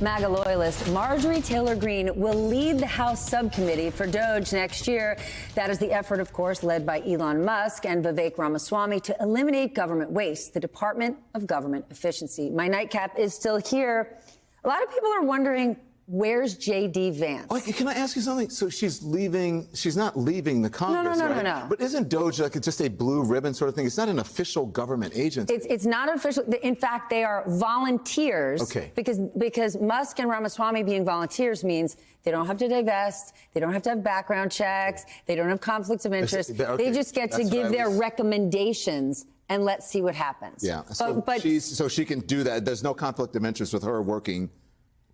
MAGA loyalist Marjorie Taylor Greene will lead the House subcommittee for DOGE next year. That is the effort, of course, led by Elon Musk and Vivek Ramaswamy to eliminate government waste, the Department of Government Efficiency. My nightcap is still here. A lot of people are wondering, where's J.D. Vance? Oh, can I ask you something? So she's leaving, she's not leaving the Congress, right? No. But isn't DOGE like just a blue ribbon sort of thing? It's not an official government agency. It's not official. In fact, they are volunteers. Okay. Because Musk and Ramaswamy being volunteers means they don't have to divest, they don't have to have background checks, they don't have conflicts of interest. Okay. They just get to give their recommendations and let's see what happens. Yeah. So she can do that. There's no conflict of interest with her working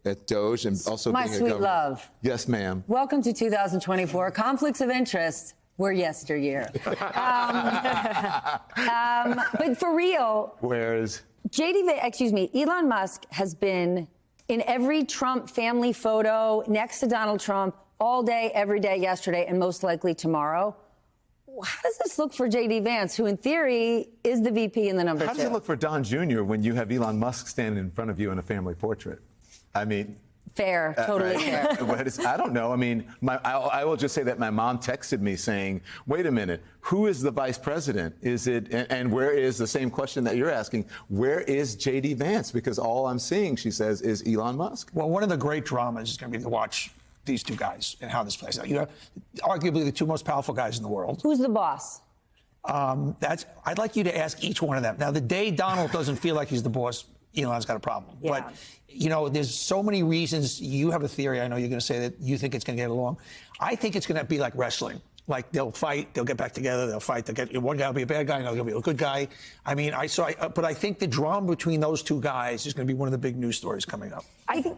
at DOGE and also my being a sweet governor. love. Yes, ma'am. Welcome to 2024. Conflicts of interest were yesteryear. But for real, Where's Elon Musk has been in every Trump family photo next to Donald Trump all day, every day, yesterday, and most likely tomorrow. How does this look for J.D. Vance, who in theory is the VP and the number 2? How does it look for Don Jr. when you have Elon Musk standing in front of you in a family portrait? I mean, fair, totally right? fair. I don't know. I mean, I will just say that my mom texted me saying, wait a minute, who is the vice president? Is it, and where is the same question that you're asking, where is J.D. Vance? Because all I'm seeing, she says, is Elon Musk. Well, one of the great dramas is going to be to watch these two guys and how this plays out. You know, arguably the two most powerful guys in the world. Who's the boss? I'd like you to ask each one of them. Now, the day Donald doesn't feel like he's the boss, Elon's got a problem. Yeah. But, you know, there's so many reasons. You have a theory. I know you're going to say that you think it's going to get along. I think it's going to be like wrestling. Like they'll fight, they'll get back together, they'll fight. One guy will be a bad guy, another will be a good guy. I mean, but I think the drama between those two guys is going to be one of the big news stories coming up. I think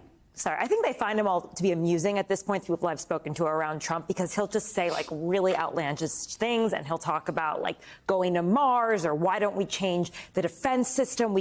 they find him all to be amusing at this point, people I've spoken to around Trump, because he'll just say like really outlandish things, and he'll talk about like going to Mars, or why don't we change the defense system?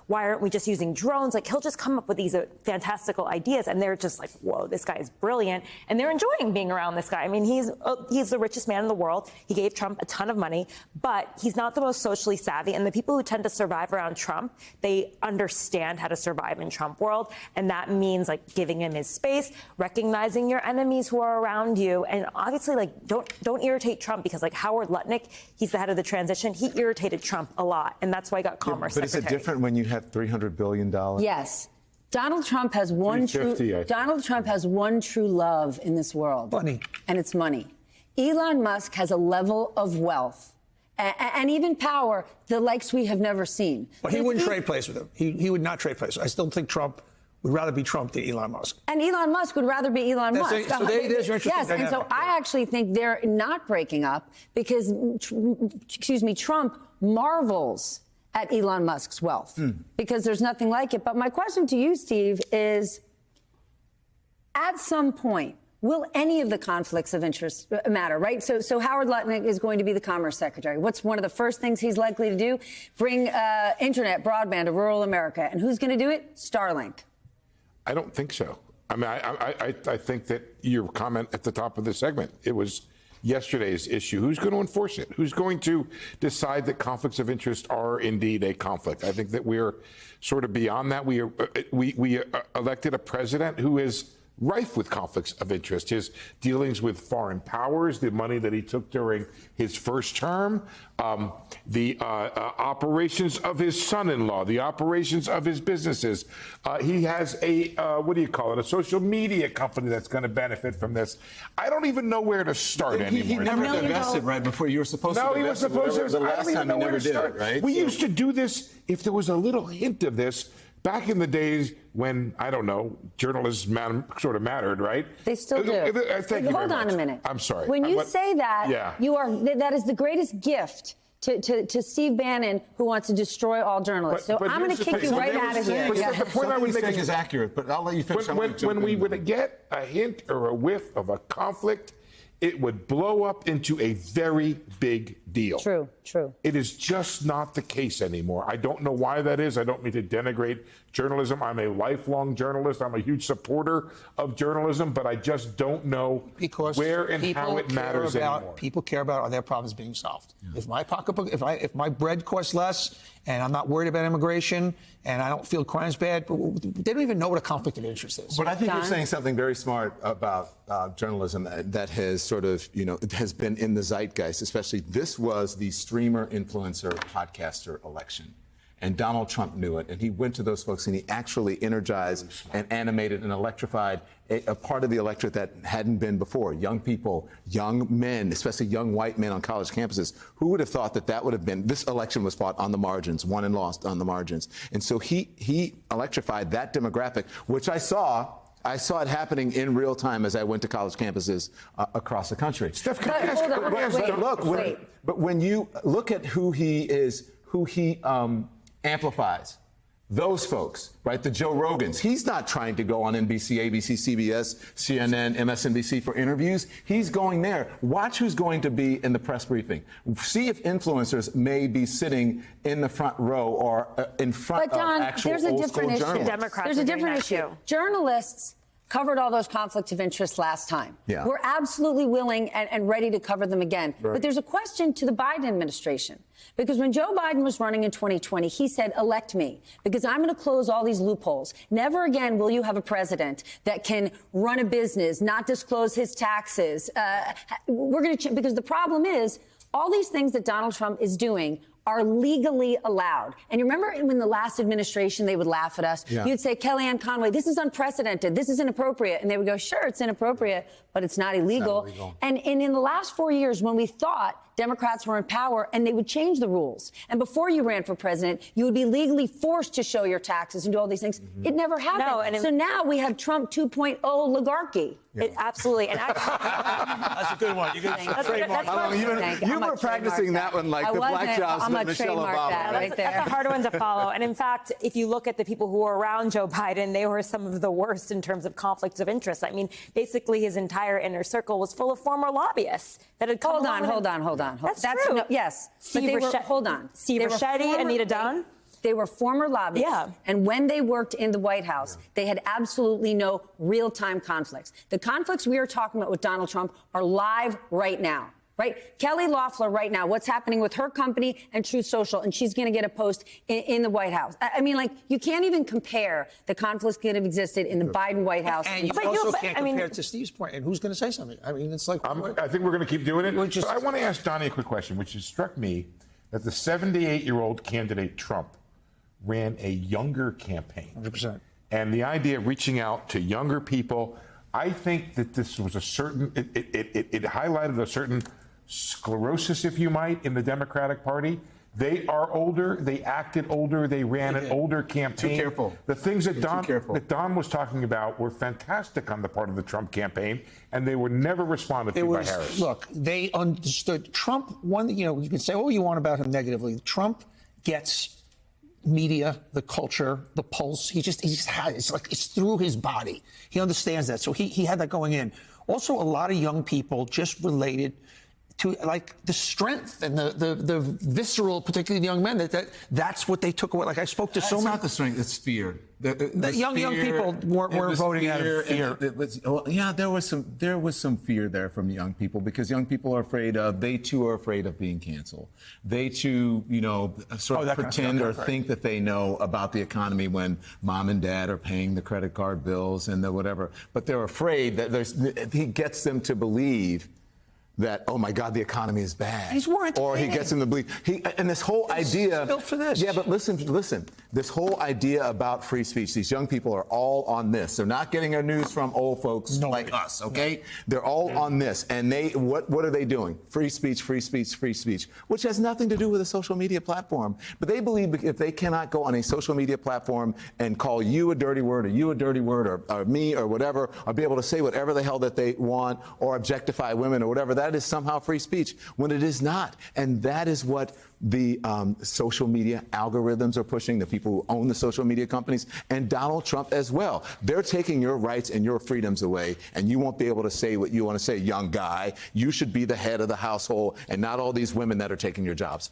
Why aren't we just using drones? Like he'll just come up with these fantastical ideas, and they're just like, whoa, this guy is brilliant, and they're enjoying being around this guy. I mean, he's the richest man in the world. He gave Trump a ton of money, but he's not the most socially savvy. And the people who tend to survive around Trump, they understand how to survive in Trump world, and that means like giving him his space, recognizing your enemies who are around you, and obviously, like, don't irritate Trump, because like Howard Lutnick, he's the head of the transition. He irritated Trump a lot, and that's why he got Commerce But Secretary. is it different when you have $300 billion? Yes. Donald Trump has one true love in this world. Money. And it's money. Elon Musk has a level of wealth and even power, the likes we have never seen. But he wouldn't trade places with him. He would not trade places. I still think Trump would rather be Trump than Elon Musk. And Elon Musk would rather be Elon Musk. So there's your interesting Yes, and so I actually think they're not breaking up because, Trump marvels at Elon Musk's wealth because there's nothing like it. But my question to you, Steve, is at some point, will any of the conflicts of interest matter, right? So Howard Lutnick is going to be the Commerce Secretary. What's one of the first things he's likely to do? Bring internet, broadband to rural America. And who's going to do it? Starlink. I don't think so. I mean, I think that your comment at the top of the segment, it was yesterday's issue. Who's going to enforce it? Who's going to decide that conflicts of interest are indeed a conflict? I think that we're sort of beyond that. We elected a president who is rife with conflicts of interest. His dealings with foreign powers, the money that he took during his first term, the operations of his son-in-law, the operations of his businesses. He has a, a social media company that's going to benefit from this. I don't even know where to start anymore. He never divested right before you were supposed to. No, he was supposed to. The last time he never did it, right? We used to do this if there was a little hint of this. Back in the days when, I don't know, journalism sort of mattered, right? They still do. Thank you very Hold on much. a minute. I'm sorry. When you say that, that is the greatest gift to Steve Bannon, who wants to destroy all journalists. So I'm going to kick you right out of here. The point I was making is accurate, but I'll let you finish. When we would get a hint or a whiff of a conflict, it would blow up into a very big deal. True. True. It is just not the case anymore. I don't know why that is. I don't mean to denigrate journalism. I'm a lifelong journalist. I'm a huge supporter of journalism, but I just don't know Because where and how it matters anymore. People care about, are their problems being solved? If my pocketbook, if my bread costs less, and I'm not worried about immigration, and I don't feel crime's bad, they don't even know what a conflict of interest is. But I think you're Don? saying something very smart about journalism that has sort of, has been in the zeitgeist, especially this was the streamer, influencer, podcaster election. And Donald Trump knew it, and he went to those folks and he actually energized and animated and electrified a part of the electorate that hadn't been before. Young people, young men, especially young white men on college campuses. Who would have thought that that would have been, this election was fought on the margins, won and lost on the margins. And so he electrified that demographic, which I saw it happening in real time as I went to college campuses across the country. Steph, But hold on, wait. But when you look at who he amplifies, those folks, right? The Joe Rogans. He's not trying to go on NBC, ABC, CBS, CNN, MSNBC for interviews. He's going there. Watch who's going to be in the press briefing. See if influencers may be sitting in the front row or in front But Don, of actual there's a old different school issue. journalists. Democrats There's are a doing different that issue. too. Journalists covered all those conflicts of interest last time. Yeah. We're absolutely willing and ready to cover them again. Right. But there's a question to the Biden administration. Because when Joe Biden was running in 2020, he said, elect me, because I'm going to close all these loopholes. Never again will you have a president that can run a business, not disclose his taxes. We're going to, because the problem is, all these things that Donald Trump is doing are legally allowed. And you remember when the last administration, they would laugh at us. Yeah. You'd say, Kellyanne Conway, this is unprecedented. This is inappropriate. And they would go, sure, it's inappropriate, but it's not illegal. illegal. And in the last 4 years, when we thought Democrats were in power and they would change the rules, and before you ran for president, you would be legally forced to show your taxes and do all these things. It never happened. No, and so now we have Trump 2.0 oligarchy. Absolutely. And actually, That's a good one. You That's trademark. what- You were practicing that one like the black jobs I'm that a Michelle trademark Obama. that right there. That's a hard one to follow. And in fact, if you look at the people who were around Joe Biden, they were some of the worst in terms of conflicts of interest. I mean, basically, his entire inner circle was full of former lobbyists that had come Hold along on, with hold him. on, hold on. That's true. No, yes. Steve But they were, Ricchetti- hold on. Steve They were Ricchetti, former- Anita Dunn. They were former lobbyists. Yeah. And when they worked in the White House, they had absolutely no real-time conflicts. The conflicts we are talking about with Donald Trump are live right now. Right? Kelly Loeffler right now, what's happening with her company and Truth Social, and she's going to get a post in the White House. I mean, like, you can't even compare the conflicts that have existed in the Biden White House. And you But also you'll- can't I mean- compare it to Steve's point. And who's going to say something? I mean, it's like... I think we're going to keep doing it. We're just- But I want to ask Donnie a quick question, which has struck me that the 78-year-old candidate Trump ran a younger campaign. 100%. And the idea of reaching out to younger people, I think that this was a certain, it highlighted a certain sclerosis, if you might, in the Democratic Party. They are older. They acted older. They ran an older campaign. Too careful. The things that You're too careful. Don was talking about were fantastic on the part of the Trump campaign, and they were never responded to by Harris. Look, they understood. Trump, you can say what you want about him negatively. Trump gets media, the culture, the pulse. He just has, it's like it's through his body. He understands that. So he had that going in. Also, a lot of young people just related to like the strength and the visceral, particularly the young men, that's what they took away. Like I spoke to so It's many. not the strength, it's fear. The young people weren't voting out of fear. There was some fear there from young people because young people are afraid they too are afraid of being canceled. They too, sort of that kind of pretend stuff, or right. think that they know about the economy when mom and dad are paying the credit card bills and the whatever. But they're afraid that he gets them to believe that, oh my God, the economy is bad. He's more or he entertaining. gets them to believe. And this whole idea. built for this. Yeah, but listen. This whole idea about free speech, these young people are all on this. They're not getting their news from old folks like us, okay? They're all on this. And what are they doing? Free speech, free speech, free speech, which has nothing to do with a social media platform. But they believe if they cannot go on a social media platform and call you a dirty word or you a dirty word or me or whatever, or be able to say whatever the hell that they want or objectify women or whatever, that is somehow free speech when it is not. And that is what the social media algorithms are pushing, the people who own the social media companies, and Donald Trump as well. They're taking your rights and your freedoms away, and you won't be able to say what you want to say, young guy. You should be the head of the household and not all these women that are taking your jobs.